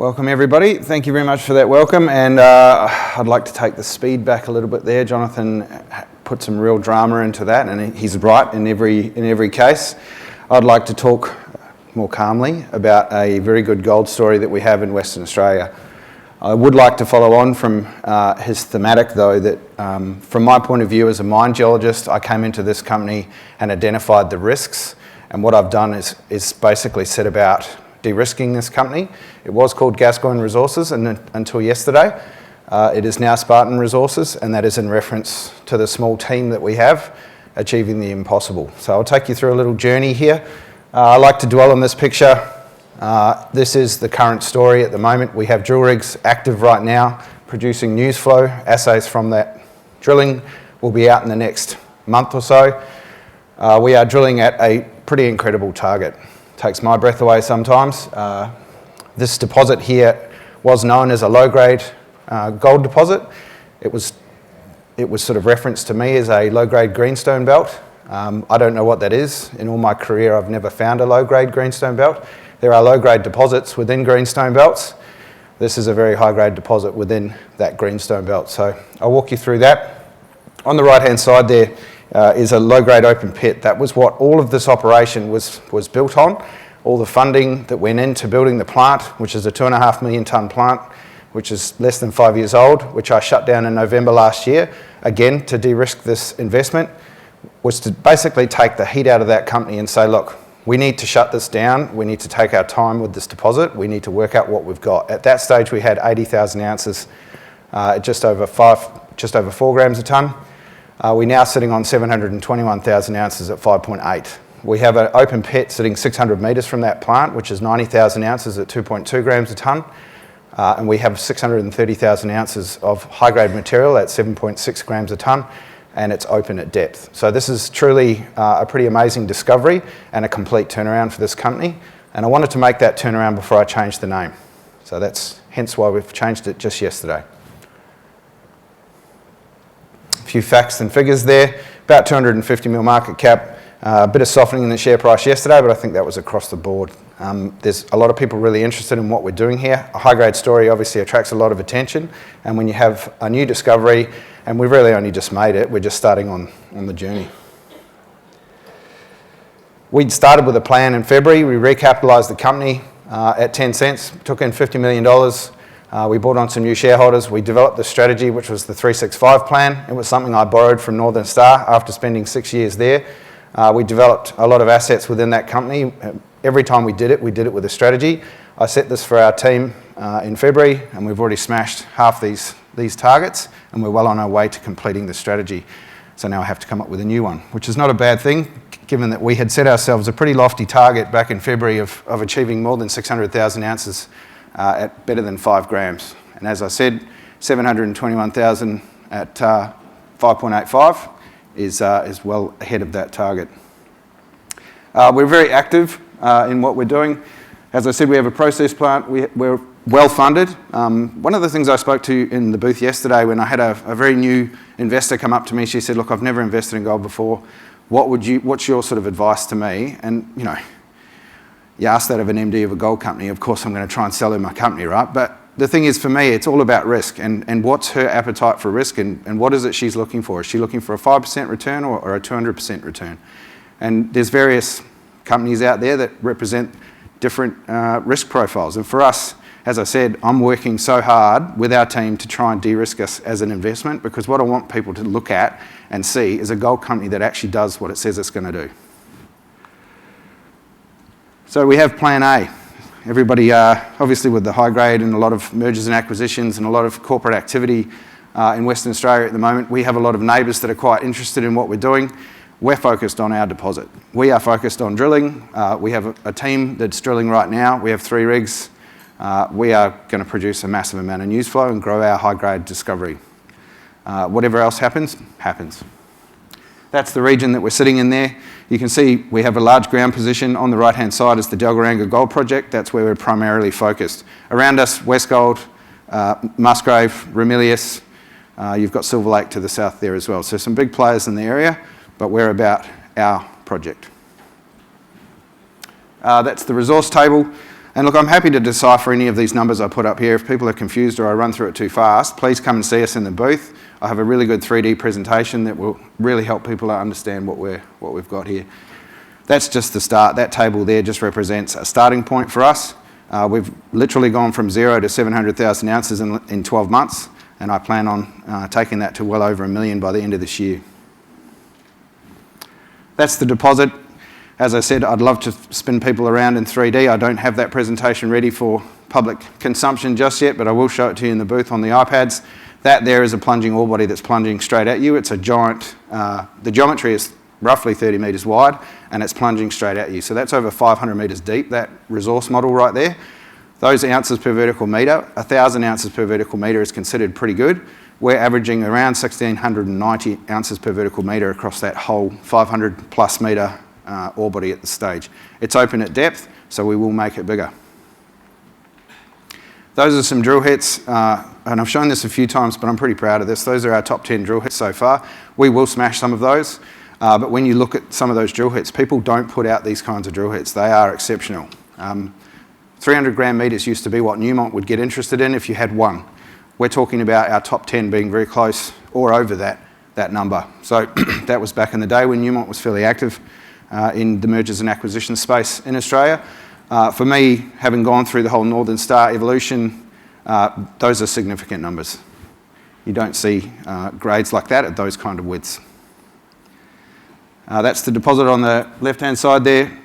Welcome everybody. Thank you very much for that welcome, and I'd like to take the speed back a little bit there. Jonathan put some real drama into that, and he's right in every case. I'd like to talk more calmly about a very good gold story that we have in Western Australia. I would like to follow on from his thematic though, that from my point of view as a mine geologist, I came into this company and identified the risks, and what I've done is basically set about de-risking this company. It was called Gascoyne Resources until yesterday. It is now Spartan Resources, and that is in reference to the small team that we have achieving the impossible. So I'll take you through a little journey here. I like to dwell on this picture. This is the current story at the moment. We have drill rigs active right now, producing news flow. Assays from that drilling will be out in the next month or so. We are drilling at a pretty incredible target. Takes my breath away sometimes. This deposit here was known as a low-grade gold deposit. It was sort of referenced to me as a low-grade greenstone belt. I don't know what that is. In all my career, I've never found a low-grade greenstone belt. There are low-grade deposits within greenstone belts. This is a very high-grade deposit within that greenstone belt. So I'll walk you through that. On the right-hand side there is a low-grade open pit. That was what all of this operation was built on. All the funding that went into building the plant, which is a 2.5 million tonne plant, which is less than 5 years old, which I shut down in November last year, again to de-risk this investment, was to basically take the heat out of that company and say, look, we need to shut this down. We need to take our time with this deposit. We need to work out what we've got. At that stage, we had 80,000 ounces, just over 4 grams a tonne. We're now sitting on 721,000 ounces at 5.8. We have an open pit sitting 600 metres from that plant, which is 90,000 ounces at 2.2 grams a tonne. And we have 630,000 ounces of high-grade material at 7.6 grams a tonne, and it's open at depth. So this is truly a pretty amazing discovery and a complete turnaround for this company. And I wanted to make that turnaround before I changed the name. So that's hence why we've changed it just yesterday. A few facts and figures there. About 250 mil market cap. A bit of softening in the share price yesterday, but I think that was across the board. There's a lot of people really interested in what we're doing here. A high-grade story obviously attracts a lot of attention, and when you have a new discovery, and we've really only just made it, we're just starting on the journey. We'd started with a plan in February. We recapitalised the company at 10 cents, took in $50 million. We brought on some new shareholders. We developed the strategy, which was the 365 plan. It was something I borrowed from Northern Star after spending 6 years there. We developed a lot of assets within that company. Every time we did it with a strategy. I set this for our team in February, and we've already smashed half these targets, and we're well on our way to completing the strategy. So now I have to come up with a new one, which is not a bad thing, given that we had set ourselves a pretty lofty target back in February of achieving more than 600,000 ounces at better than 5 grams. And as I said, 721,000 at 5.85 is well ahead of that target. We're very active in what we're doing. As I said, we have a process plant. We're well funded. One of the things I spoke to in the booth yesterday when I had a very new investor come up to me, she said, look, I've never invested in gold before. What's your sort of advice to me? And you know, you ask that of an MD of a gold company, of course I'm going to try and sell her my company, right? But the thing is, for me, it's all about risk and what's her appetite for risk and what is it she's looking for? Is she looking for a 5% return or a 200% return? And there's various companies out there that represent different risk profiles. And for us, as I said, I'm working so hard with our team to try and de-risk us as an investment, because what I want people to look at and see is a gold company that actually does what it says it's going to do. So we have plan A. Everybody, obviously with the high grade and a lot of mergers and acquisitions and a lot of corporate activity in Western Australia at the moment, we have a lot of neighbours that are quite interested in what we're doing. We're focused on our deposit. We are focused on drilling. We have a team that's drilling right now. We have 3 rigs. We are going to produce a massive amount of news flow and grow our high grade discovery. Whatever else happens, happens. That's the region that we're sitting in there. You can see we have a large ground position. On the right-hand side is the Dalgaranga Gold Project. That's where we're primarily focused. Around us, West Gold, Musgrave, Ramilius. You've got Silver Lake to the south there as well. So some big players in the area, but we're about our project. That's the resource table. And look, I'm happy to decipher any of these numbers I put up here. If people are confused or I run through it too fast, please come and see us in the booth. I have a really good 3D presentation that will really help people understand what we've got here. That's just the start. That table there just represents a starting point for us. We've literally gone from 0 to 700,000 ounces in 12 months, and I plan on taking that to well over 1 million by the end of this year. That's the deposit. As I said, I'd love to spin people around in 3D. I don't have that presentation ready for public consumption just yet, but I will show it to you in the booth on the iPads. That there is a plunging ore body that's plunging straight at you. It's a giant, the geometry is roughly 30 metres wide, and it's plunging straight at you. So that's over 500 metres deep, that resource model right there. Those ounces per vertical metre, 1,000 ounces per vertical metre is considered pretty good. We're averaging around 1,690 ounces per vertical metre across that whole 500 plus metre ore body at this stage. It's open at depth, so we will make it bigger. Those are some drill hits, and I've shown this a few times, but I'm pretty proud of this. Those are our top 10 drill hits so far. We will smash some of those, but when you look at some of those drill hits, people don't put out these kinds of drill hits. They are exceptional. 300 gram metres used to be what Newmont would get interested in if you had one. We're talking about our top 10 being very close or over that number. So that was back in the day when Newmont was fairly active in the mergers and acquisitions space in Australia. For me, having gone through the whole Northern Star evolution, those are significant numbers. You don't see grades like that at those kind of widths. That's the deposit on the left-hand side there.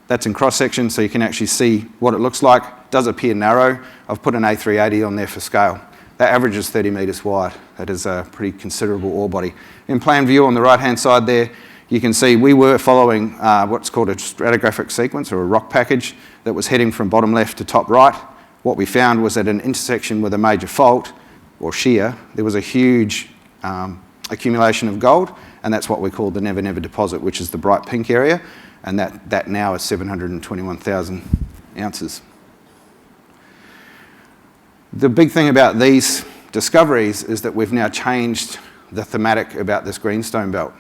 That's in cross-section, so you can actually see what it looks like. It does appear narrow. I've put an A380 on there for scale. That average is 30 metres wide. That is a pretty considerable ore body. In plan view on the right-hand side there, you can see we were following what's called a stratigraphic sequence or a rock package that was heading from bottom left to top right. What we found was at an intersection with a major fault or shear, there was a huge accumulation of gold, and that's what we call the Never Never deposit, which is the bright pink area, and that now is 721,000 ounces. The big thing about these discoveries is that we've now changed the thematic about this greenstone belt.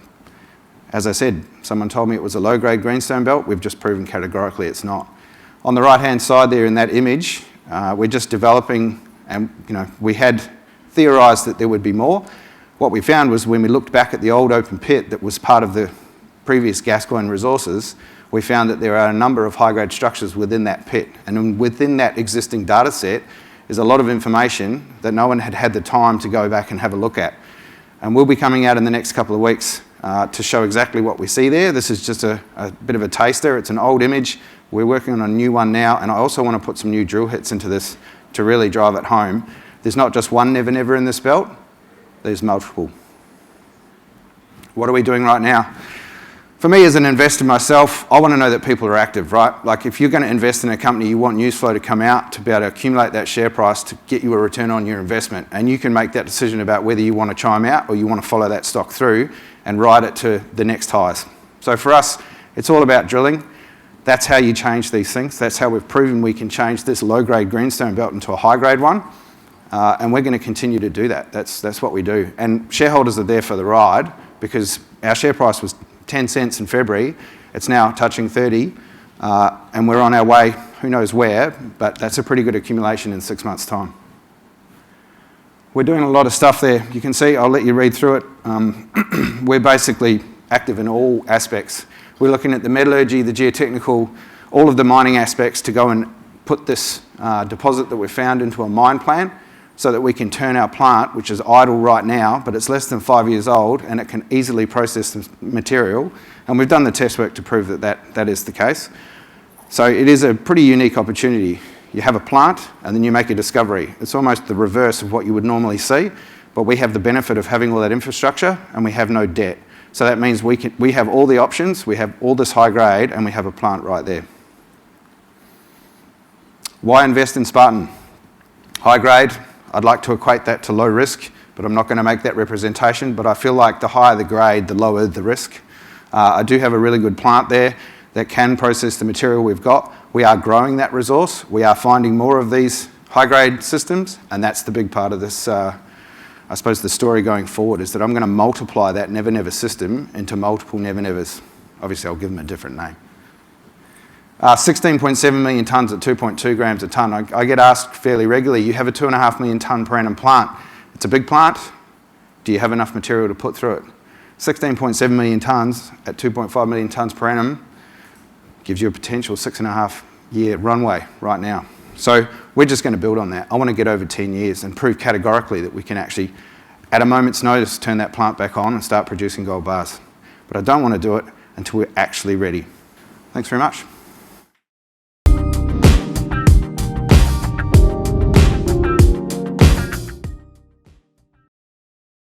As I said, someone told me it was a low-grade greenstone belt. We've just proven categorically it's not. On the right-hand side there in that image, we're just developing, and we had theorised that there would be more. What we found was when we looked back at the old open pit that was part of the previous Gascoyne resources, we found that there are a number of high-grade structures within that pit. And within that existing data set is a lot of information that no one had had the time to go back and have a look at. And we'll be coming out in the next couple of weeks to show exactly what we see there. This is just a bit of a taster. It's an old image. We're working on a new one now, and I also want to put some new drill hits into this to really drive it home. There's not just one Never Never in this belt, there's multiple. What are we doing right now? For me as an investor myself, I want to know that people are active, right? Like if you're going to invest in a company, you want news flow to come out to be able to accumulate that share price to get you a return on your investment. And you can make that decision about whether you want to chime out or you want to follow that stock through and ride it to the next highs. So for us, it's all about drilling. That's how you change these things. That's how we've proven we can change this low-grade greenstone belt into a high-grade one. And we're going to continue to do that. That's what we do. And shareholders are there for the ride because our share price was 10 cents in February. It's now touching 30, and we're on our way, who knows where, but that's a pretty good accumulation in 6 months' time. We're doing a lot of stuff there. You can see, I'll let you read through it. We're basically active in all aspects. We're looking at the metallurgy, the geotechnical, all of the mining aspects to go and put this deposit that we've found into a mine plan so that we can turn our plant, which is idle right now, but it's less than 5 years old and it can easily process the material. And we've done the test work to prove that is the case. So it is a pretty unique opportunity. You have a plant and then you make a discovery. It's almost the reverse of what you would normally see, but we have the benefit of having all that infrastructure and we have no debt. So that means we have all the options, we have all this high grade, and we have a plant right there. Why invest in Spartan? High grade, I'd like to equate that to low risk, but I'm not going to make that representation. But I feel like the higher the grade, the lower the risk. I do have a really good plant there that can process the material we've got. We are growing that resource. We are finding more of these high grade systems, and that's the big part of this I suppose the story going forward is that I'm going to multiply that Never Never system into multiple Never Nevers. Obviously, I'll give them a different name. 16.7 million tonnes at 2.2 grams a tonne. I get asked fairly regularly, you have a 2.5 million tonne per annum plant. It's a big plant. Do you have enough material to put through it? 16.7 million tonnes at 2.5 million tonnes per annum gives you a potential 6.5 year runway right now. So we're just going to build on that. I want to get over 10 years and prove categorically that we can actually, at a moment's notice, turn that plant back on and start producing gold bars. But I don't want to do it until we're actually ready. Thanks very much.